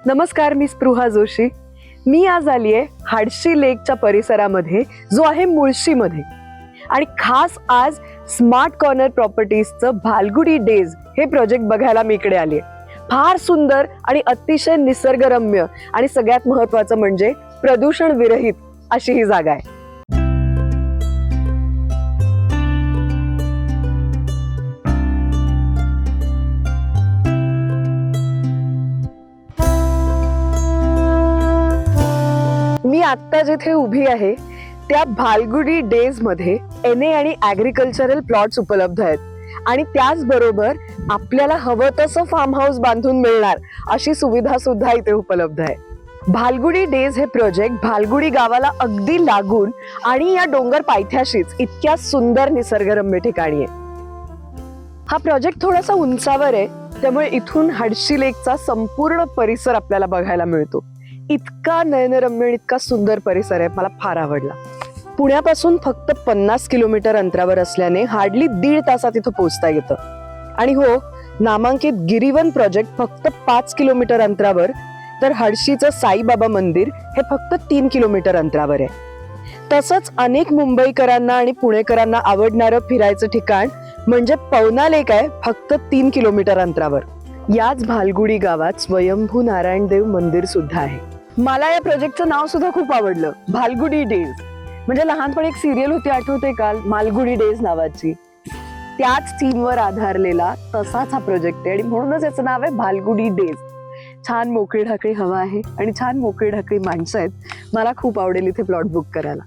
नमस्कार, मी स्पृहा जोशी. मी आज आली आहे हाडशी लेकच्या परिसरामध्ये, जो आहे मुळशीमध्ये. आणि खास आज स्मार्ट कॉर्नर प्रॉपर्टीजचं भालगुडी डेज हे प्रोजेक्ट बघायला मी इकडे आली आहे. फार सुंदर आणि अतिशय निसर्गरम्य आणि सगळ्यात महत्वाचं म्हणजे प्रदूषण विरहित अशी ही जागा आहे. मी आत्ता जिथे उभी आहे त्या भालगुडी डेज मध्ये NA आणि ऍग्रिकल्चरल प्लॉट्स उपलब्ध आहेत आणि त्याचबरोबर आपल्याला हवं तसं फार्म हाऊस बांधून मिळणार अशी सुविधा सुद्धा इथे उपलब्ध आहे. भालगुडी डेज हे प्रोजेक्ट भालगुडी गावाला अगदी लागून आणि या डोंगर पायथ्याशीच इतक्या सुंदर निसर्गरम्य ठिकाणी आहे. हा प्रोजेक्ट थोडासा उंचावर आहे, त्यामुळे इथून हाडशी लेकचा संपूर्ण परिसर आपल्याला बघायला मिळतो. इतका नयनरम्य आणि इतका सुंदर परिसर आहे, मला फार आवडला. पुण्यापासून फक्त 50 किलोमीटर अंतरावर असल्याने हार्डली 1.5 तासात इथं पोहोचता येतं. आणि हो, नामांकित गिरीवन प्रोजेक्ट फक्त 5 किलोमीटर अंतरावर, तर हाडशीचं साईबाबा मंदिर हे फक्त 3 किलोमीटर अंतरावर आहे. तसंच अनेक मुंबईकरांना आणि पुणेकरांना आवडणारं फिरायचं ठिकाण म्हणजे पवना लेक आहे, फक्त 3 किलोमीटर अंतरावर. याच भालगुडी गावात स्वयंभू नारायण देव मंदिर सुद्धा आहे. मला या प्रोजेक्टचं नाव सुद्धा खूप आवडलं, भालगुडी डेज. म्हणजे लहानपणी एक सिरियल होती, आठवते का, मालगुडी डेज नावाची. त्याच थीमवर आधारलेला तसाच हा प्रोजेक्ट आहे आणि म्हणूनच याचं नाव आहे भालगुडी डेज. छान मोकळी ढाकळी हवा आहे आणि छान मोकळी ढाकळी माणसं आहेत. मला खूप आवडेल इथे प्लॉट बुक करायला.